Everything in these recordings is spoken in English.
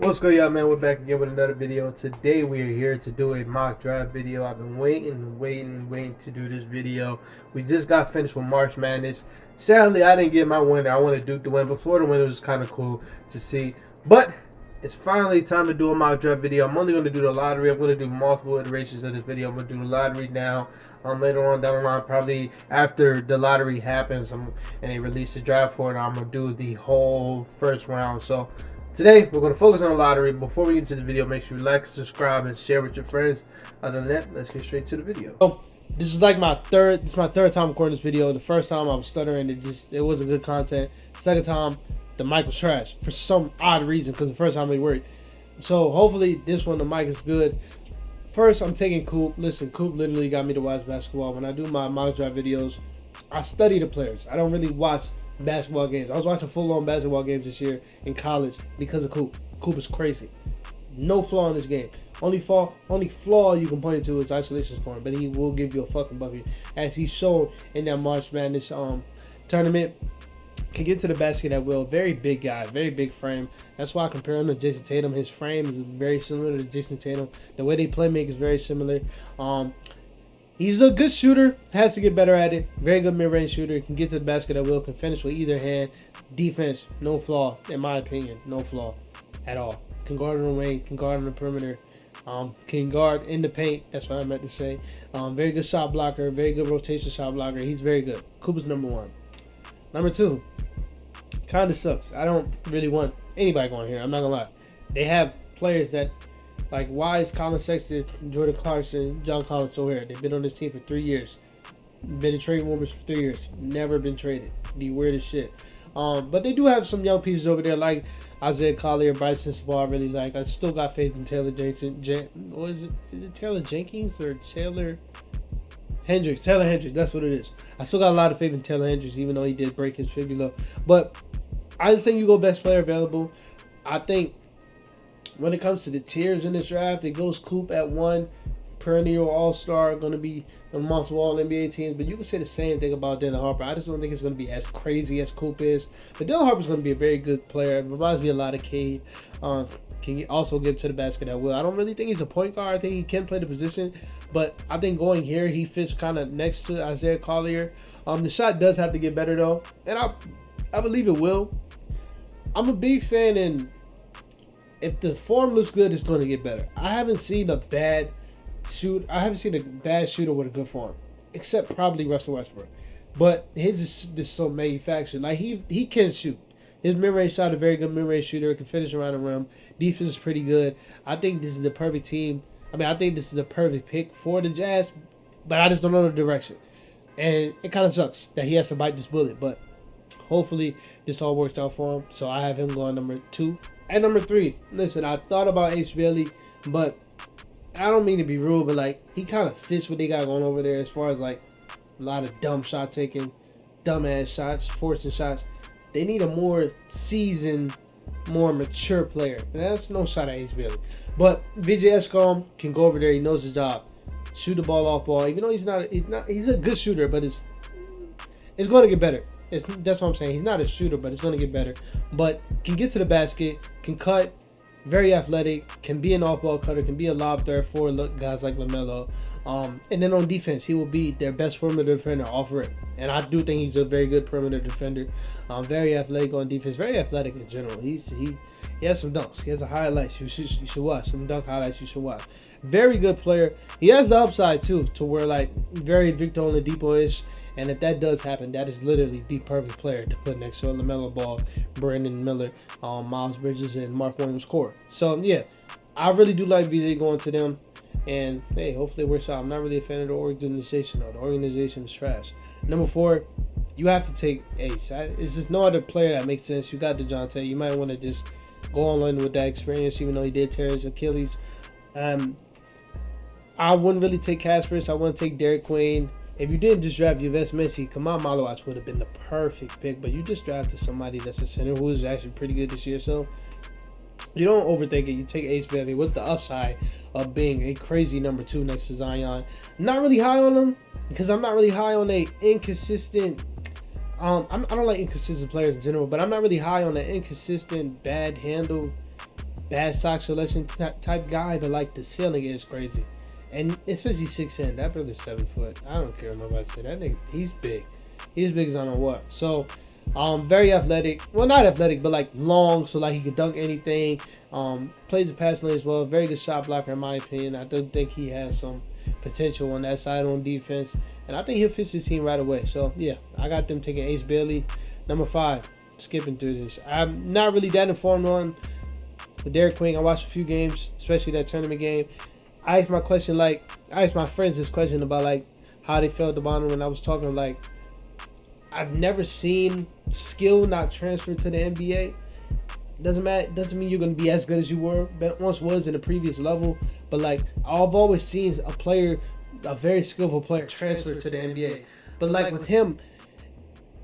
What's good, y'all, man? We're back again with another video. Today we are here to do a mock draft video. I've been waiting to do this video. We just got finished with March Madness. Sadly, I didn't get my winner. I wanted Duke to win, but Florida winner was kind of cool to see. But it's finally time to do a mock draft video. I'm only going to do the lottery. I'm going to do multiple iterations of this video. I'm going to do the lottery now. Later on down the line, probably after the lottery happens and they release the draft for it, I'm going to do the whole first round. So today, we're going to focus on the lottery. Before we get to the video, make sure you like, subscribe, and share with your friends. Other than that, let's get straight to the video. Oh, this is like my third time recording this video. The first time I was stuttering, it wasn't good content. Second time, the mic was trash for some odd reason, because the first time it worked. So hopefully this one, the mic is good. First, I'm taking Coop. Listen, Coop literally got me to watch basketball. When I do my mock draft videos, I study the players. I don't really watch basketball games. I was watching full-on basketball games this year in college because of Coop. Coop is crazy. No flaw in this game. Only flaw you can point to is isolation scoring, but he will give you a fucking bucket, as he showed in that March Madness tournament. Can get to the basket at will. Very big guy, very big frame. That's why I compare him to Jason Tatum. His frame is very similar to Jason Tatum. The way they play make is very similar. He's a good shooter. Has to get better at it. Very good mid-range shooter. Can get to the basket at will. Can finish with either hand. Defense, no flaw, in my opinion. No flaw at all. Can guard on the wing. Can guard on the perimeter. Can guard in the paint. That's what I meant to say. Very good shot blocker. Very good rotation shot blocker. He's very good. Cooper's number one. Number two, kind of sucks. I don't really want anybody going here. I'm not going to lie. They have players that, like, why is Colin Sexton, Jordan Clarkson, John Collins still here? They've been on this team for 3 years. Been in trade rumors for 3 years. Never been traded. The weirdest shit. But they do have some young pieces over there, like Isaiah Collier, Bryson Sensabaugh. I really like. I still got faith in Taylor Jenkins. What is it? Is it Taylor Jenkins or Taylor Hendricks? Taylor Hendricks. That's what it is. I still got a lot of faith in Taylor Hendricks, even though he did break his fibula. But I just think you go best player available. I think when it comes to the tiers in this draft, it goes Coop at 1, perennial all-star, going to be amongst all NBA teams. But you can say the same thing about Dylan Harper. I just don't think it's going to be as crazy as Coop is. But Dylan Harper's going to be a very good player. It reminds me a lot of Cade. Can also get to the basket at will. I don't really think he's a point guard. I think he can play the position. But I think going here, he fits kind of next to Isaiah Collier. The shot does have to get better, though. And I believe it will. I'm a big fan, and if the form looks good, it's going to get better. I haven't seen a bad shooter with a good form, except probably Russell Westbrook. But his is just so manufactured. Like, he can shoot. His mid-range shot, a very good mid-range shooter, can finish around the rim. Defense is pretty good. I think this is the perfect team. I think this is the perfect pick for the Jazz, but I just don't know the direction. And it kind of sucks that he has to bite this bullet, but hopefully this all works out for him. So I have him going number 2. At number 3, listen, I thought about H. Bailey, but I don't mean to be rude, but like, he kind of fits what they got going over there as far as like a lot of dumb shot taking, dumbass shots, forcing shots. They need a more seasoned, more mature player. And that's no shot at H. Bailey. But Vijay Escom can go over there. He knows his job. Shoot the ball off ball. Even though he's a good shooter, but it's going to get better. That's what I'm saying. He's not a shooter, but it's going to get better. But can get to the basket, can cut, very athletic, can be an off-ball cutter, can be a lob threat for guys like LaMelo. And then on defense, he will be their best perimeter defender off rip. And I do think he's a very good perimeter defender. Very athletic on defense, very athletic in general. He has some dunks. He has a highlights. You should watch. Some dunk highlights you should watch. Very good player. He has the upside, too, to where, like, very Victor Oladipo-ish. And if that does happen, that is literally the perfect player to put next to a LaMelo Ball, Brandon Miller, Miles Bridges, and Mark Williams core. So, yeah, I really do like VJ going to them. And, hey, hopefully it works out. I'm not really a fan of the organization, though. The organization is trash. Number 4, you have to take Ace. It's just no other player that makes sense. You got DeJounte. You might want to just go online with that experience, even though he did tear his Achilles. I wouldn't really take Kasparis. I wouldn't take Derek Queen. If you didn't just draft Yves Messi, Kamal Malowacz would have been the perfect pick. But you just drafted somebody that's a center who is actually pretty good this year. So you don't overthink it. You take H. Bailey with the upside of being a crazy number 2 next to Zion. Not really high on him because I'm not really high on a inconsistent. I don't like inconsistent players in general, but I'm not really high on the inconsistent, bad handle bad stock selection type guy, but like the ceiling is crazy. And it says he's 6'10". That brother's 7 foot. I don't care what nobody say. That nigga, he's big. He's big as I don't know what. So, very athletic. Well, not athletic, but like long, so like he can dunk anything. Plays the pass lane as well. Very good shot blocker in my opinion. I do think he has some potential on that side on defense, and I think he'll fit his team right away. So yeah, I got them taking Ace Bailey, number 5. Skipping through this, I'm not really that informed on Derek Queen. I watched a few games, especially that tournament game. I asked my friends this question about like how they felt about him, and I was talking like, I've never seen skill not transfer to the NBA. Doesn't mean you're gonna be as good as you once was in the previous level. But like I've always seen a very skillful player transfer to the NBA. But like with him,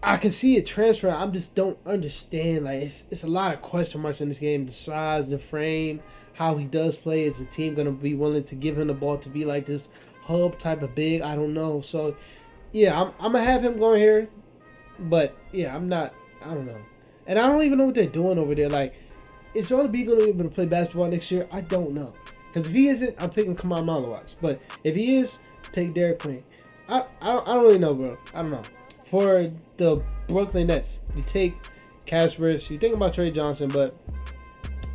I can see it transfer. I just don't understand. Like it's a lot of question marks in this game. The size, the frame, how he does play. Is the team gonna be willing to give him the ball to be like this hub type of big? I don't know. So yeah, I'm gonna have him going here. But yeah, I don't know. And I don't even know what they're doing over there. Like, is Joel Embiid going to be able to play basketball next year? I don't know. Because if he isn't, I'm taking Kamal Malawaz. But if he is, take Derek Queen. I don't really know, bro. I don't know. For the Brooklyn Nets, you take Kasparas. You think about Trey Johnson, but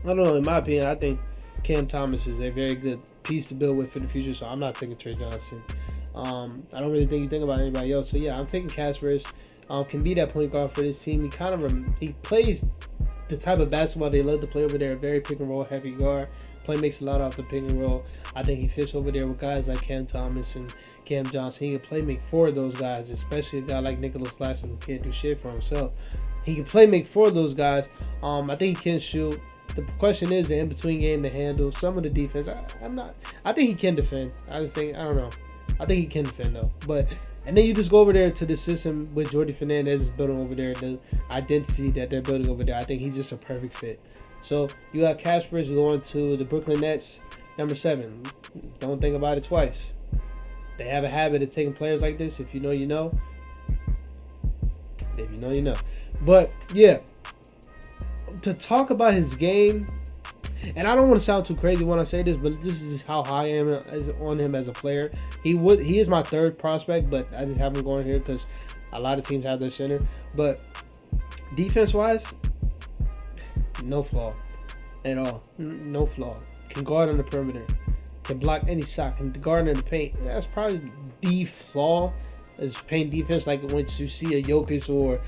I don't know. In my opinion, I think Cam Thomas is a very good piece to build with for the future. So I'm not taking Trey Johnson. I don't really think you think about anybody else. So yeah, I'm taking Kasparas. Can be that point guard for this team. He plays the type of basketball they love to play over there. Very pick and roll heavy guard. Makes a lot off the pick and roll. I think he fits over there with guys like Cam Thomas and Cam Johnson. He can make for those guys, especially a guy like Nicholas Claxton who can't do shit for himself. He can make for those guys. I think he can shoot. The question is the in between game to handle some of the defense. I think he can defend. I don't know. I think he can defend though. And then you just go over there to the system with Jordi Fernandez is building over there, the identity that they're building over there. I think he's just a perfect fit. So you got Kasparas going to the Brooklyn Nets, number 7. Don't think about it twice. They have a habit of taking players like this. If you know, you know. If you know, you know. But yeah, to talk about his game, and I don't want to sound too crazy when I say this, but this is how high I am on him as a player. He is my 3rd prospect, but I just have him going here because a lot of teams have their center. But defense-wise, no flaw at all. No flaw. Can guard on the perimeter. Can block any shot. Can guard in the paint. That's probably the flaw is paint defense. Like once you see a Jokic or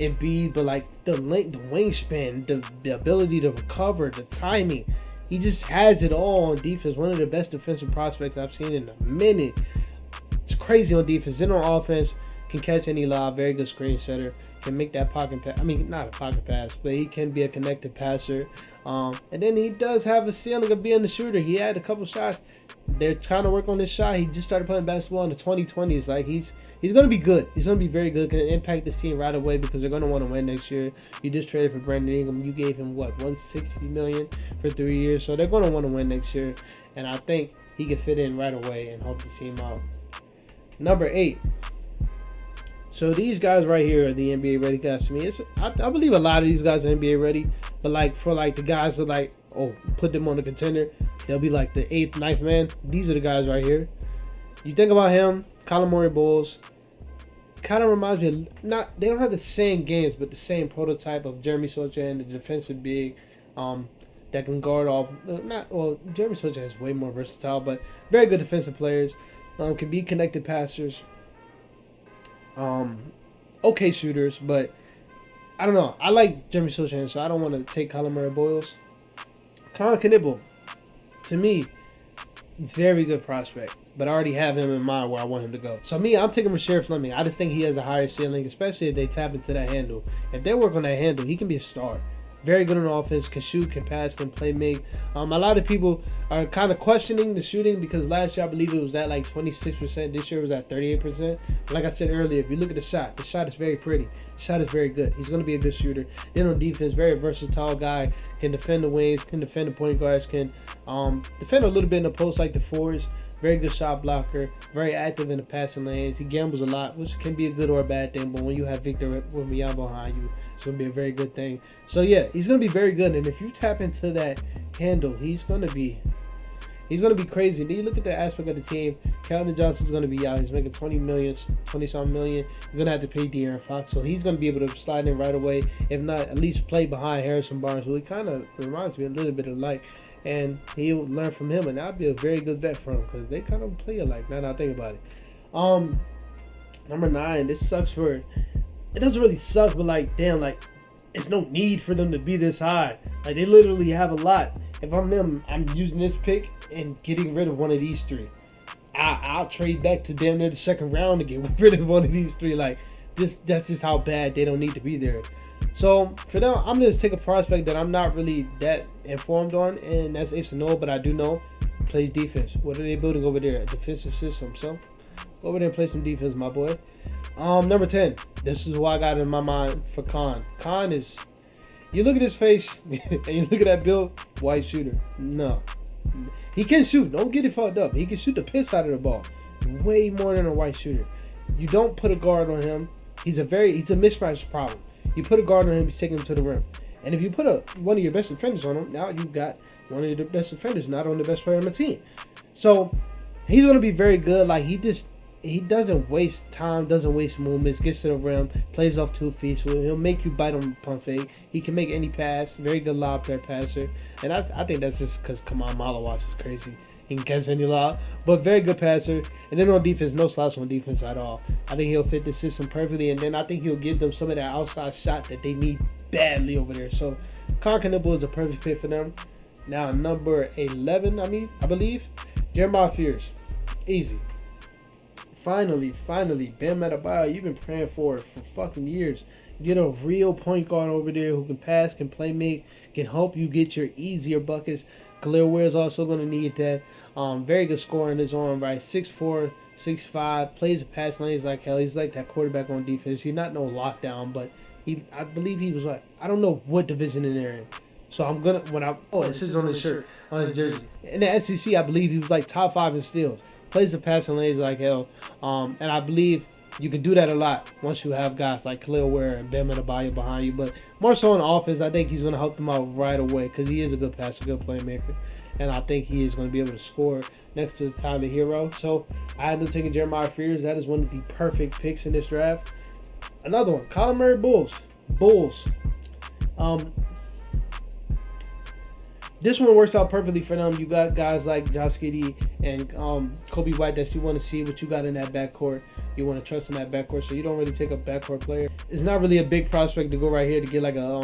Embiid, but like the length, the wingspan, the ability to recover, the timing. He just has it all on defense. One of the best defensive prospects I've seen in a minute. It's crazy on defense. Then on offense, can catch any lob. Very good screen setter. Can make that pocket pass. I mean, not a pocket pass, but he can be a connected passer. And then he does have a ceiling of being the shooter. He had a couple shots. They're trying to work on this shot. He just started playing basketball in the 2020s. Like he's going to be good. He's going to be very good. Can impact this team right away because they're going to want to win next year. You just traded for Brandon Ingram. You gave him what, $160 million for 3 years. So they're going to want to win next year. And I think he can fit in right away and help the team out. Number 8. So these guys right here are the NBA ready guys to me. I believe a lot of these guys are NBA ready, but like for like the guys that like, put them on the contender, they'll be like the 8th, 9th man. These are the guys right here. You think about him, Colin Murray Bulls, kind of reminds me of, they don't have the same games, but the same prototype of Jeremy Sochan, the defensive big, that can guard all. Jeremy Sochan is way more versatile, but very good defensive players. Can be connected passers. Okay shooters, but I don't know. I like Jeremy Sochan, so I don't want to take Colin Murray Boyles. Colin Knibble, to me, very good prospect, but I already have him in mind where I want him to go. So I'm taking Rasheed Fleming. I just think he has a higher ceiling, especially if they tap into that handle. If they work on that handle, he can be a star. Very good on offense, can shoot, can pass, can play make. A lot of people are kind of questioning the shooting because last year I believe it was at like 26%. This year it was at 38%. But like I said earlier, if you look at the shot is very pretty. The shot is very good. He's going to be a good shooter. Then on defense, very versatile guy. Can defend the wings, can defend the point guards, can defend a little bit in the post like the fours. very good shot blocker, very active in the passing lanes. He gambles a lot, which can be a good or a bad thing. But when you have Victor Wembanyama behind you, it's gonna be a very good thing. So yeah, he's gonna be very good. And if you tap into that handle, he's gonna be crazy. Then you look at the aspect of the team. Calvin Johnson's going to be out. He's making 20-something million. You're going to have to pay De'Aaron Fox. So he's going to be able to slide in right away. If not, at least play behind Harrison Barnes, who he kind of reminds me a little bit of like. And he'll learn from him. And that'll be a very good bet for him because they kind of play alike now that I think about it. Number 9. This sucks for it. It doesn't really suck, but like, damn, like, it's no need for them to be this high. Like, they literally have a lot. If I'm them, I'm using this pick and getting rid of one of these 3. I'll trade back to damn near the second round to get rid of one of these 3. Like, that's just how bad they don't need to be there. So for now, I'm going to take a prospect that I'm not really that informed on, and that's Asa Noah, but I do know plays defense. What are they building over there? A defensive system. So go over there and play some defense, my boy. Number 10. This is who I got in my mind for Khan. Khan is, you look at his face and you look at that build, white shooter. No. He can shoot. Don't get it fucked up. He can shoot the piss out of the ball. Way more than a white shooter. You don't put a guard on him. He's a mismatch problem. You put a guard on him, he's taking him to the rim. And if you put one of your best defenders on him, now you've got one of the best defenders, not on the best player on the team. So he's going to be very good. Like, he doesn't waste time, doesn't waste movements, gets to the rim, plays off 2 feet, so he'll make you bite on pump fake. He can make any pass, very good lob pair passer. And I think that's just because Kamal Malawas is crazy. He can catch any lob, but very good passer. And then on defense, no slouch on defense at all. I think he'll fit the system perfectly, and then I think he'll give them some of that outside shot that they need badly over there. So Kon Knibble is a perfect fit for them. Now number 11, I believe, Jeremiah Fears. Easy. Finally, Bam Adebayo, you've been praying for fucking years. Get a real point guard over there who can pass, can play make, can help you get your easier buckets. Khalil Ware is also going to need that. Very good scorer in his own right. 6'4", 6'5", plays the pass lanes like hell. He's like that quarterback on defense. He's not no lockdown, but I believe he was like, I don't know what division in there. So I'm gonna it says on his shirt, on his jersey. In the SEC, I believe he was like top 5 in steals. Plays the passing lanes like hell. And I believe you can do that a lot once you have guys like Khalil Ware and Bam Adebayo behind you. But more so on offense, I think he's going to help them out right away because he is a good passer, good playmaker. And I think he is going to be able to score next to Tyler Hero. So I had them taking Jeremiah Fears. That is one of the perfect picks in this draft. Another one, Kyler Murray Bulls. This one works out perfectly for them. You got guys like Josh Giddey and Kobe White that you want to see what you got in that backcourt. You want to trust in that backcourt, so you don't really take a backcourt player. It's not really a big prospect to go right here to get like a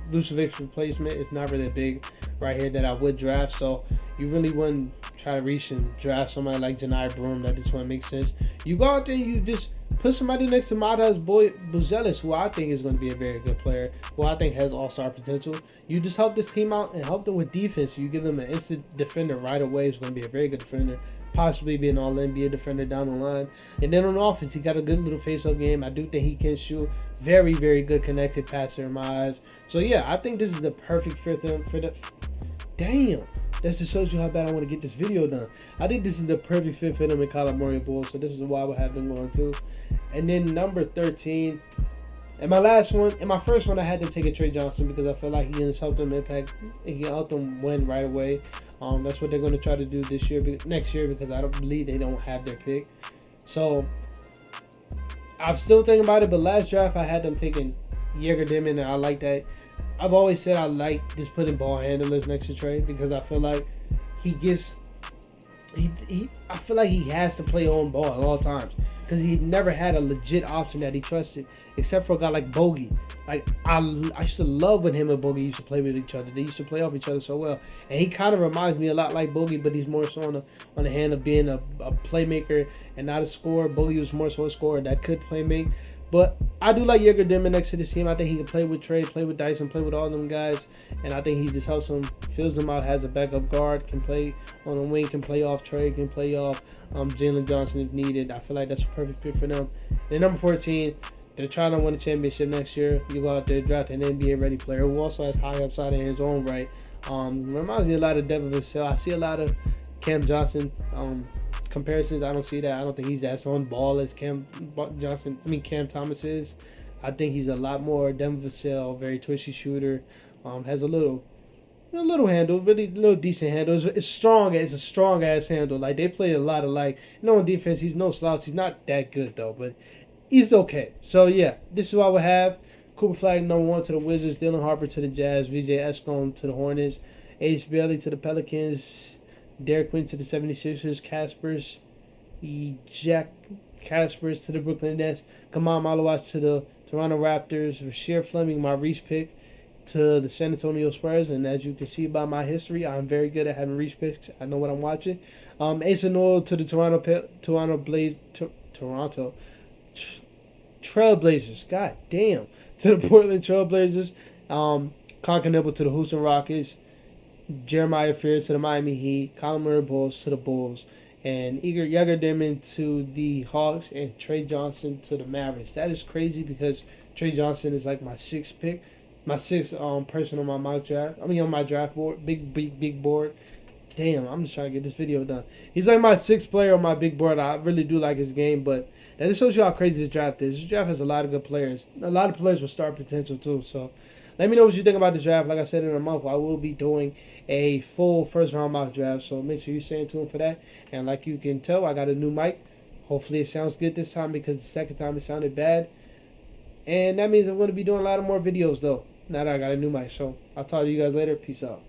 Vucevic replacement. It's not really a big right here that I would draft. So you really wouldn't try to reach and draft somebody like Janai Broom. That just wouldn't make sense. You go out there and you just put somebody next to Matas Buzelis, who I think is going to be a very good player, who I think has all-star potential. You just help this team out and help them with defense. You give them an instant defender right away. He's going to be a very good defender, possibly be an all-NBA defender down the line. And then on offense, he got a good little face-up game. I do think he can shoot. Very, very good connected passer in my eyes. So, yeah, I think this is the perfect fit for the... Damn. That just shows you how bad I want to get this video done. I think this is the perfect fit for them in Kyler Murray Bulls, so this is why I would have them going too. And then number 13, and my first one, I had to take a Trey Johnson because I feel like he can help them impact. He can help them win right away. That's what they're going to try to do next year, because I don't believe they don't have their pick. So I'm still thinking about it, but last draft I had them taking Jaeger Dimon, and I like that. I've always said I like just putting ball handlers next to Trey because I feel like I feel like he has to play on ball at all times because he never had a legit option that he trusted except for a guy like Bogey. Like I used to love when him and Bogey used to play with each other. They used to play off each other so well, and he kind of reminds me a lot like Bogey, but he's more so on the hand of being a playmaker and not a scorer. Bogey was more so a scorer that could play make. But I do like Jaeger Dimon next to this team. I think he can play with Trey, play with Dyson, play with all them guys. And I think he just helps them, fills them out, has a backup guard, can play on the wing, can play off Trey, can play off Jalen Johnson if needed. I feel like that's a perfect fit for them. And number 14, they're trying to win a championship next year. You go out there, draft an NBA-ready player who also has high upside in his own right. Reminds me a lot of Devin Vassell. I see a lot of Cam Johnson comparisons. I don't see that. I don't think he's as on ball as Cam Thomas is. I think he's a lot more Devin Vassell, very twitchy shooter. Has a little handle, really little decent handle. It's strong. It's a strong ass handle. Like they play a lot of on defense. He's no slouch. He's not that good though, but he's okay. So yeah, this is what we have. Cooper Flag #1 to the Wizards, Dylan Harper to the Jazz, VJ Escom to the Hornets, Ace Bailey to the Pelicans, Derek Quinn to the 76ers, Jack Caspers to the Brooklyn Nets, Kamal Malawach to the Toronto Raptors, Rasheer Fleming, my Reese pick, to the San Antonio Spurs. And as you can see by my history, I'm very good at having Reese picks. I know what I'm watching. Asa Noel to the Toronto Trailblazers. God damn. To the Portland Trailblazers. Conker Nibble to the Houston Rockets. Jeremiah Fears to the Miami Heat. Colin Murray Bulls to the Bulls. And Igor Yagardimon to the Hawks. And Trey Johnson to the Mavericks. That is crazy because Trey Johnson is like my sixth pick. My sixth person on my mock draft. On my draft board. Big board. Damn, I'm just trying to get this video done. He's like my sixth player on my big board. I really do like his game, but that just shows you how crazy this draft is. This draft has a lot of good players. A lot of players with star potential too. So let me know what you think about the draft. Like I said, in a month, I will be doing a full first round mock draft. So make sure you stay tuned for that. And like you can tell, I got a new mic. Hopefully it sounds good this time because the second time it sounded bad. And that means I'm going to be doing a lot of more videos though. Now that I got a new mic. So I'll talk to you guys later. Peace out.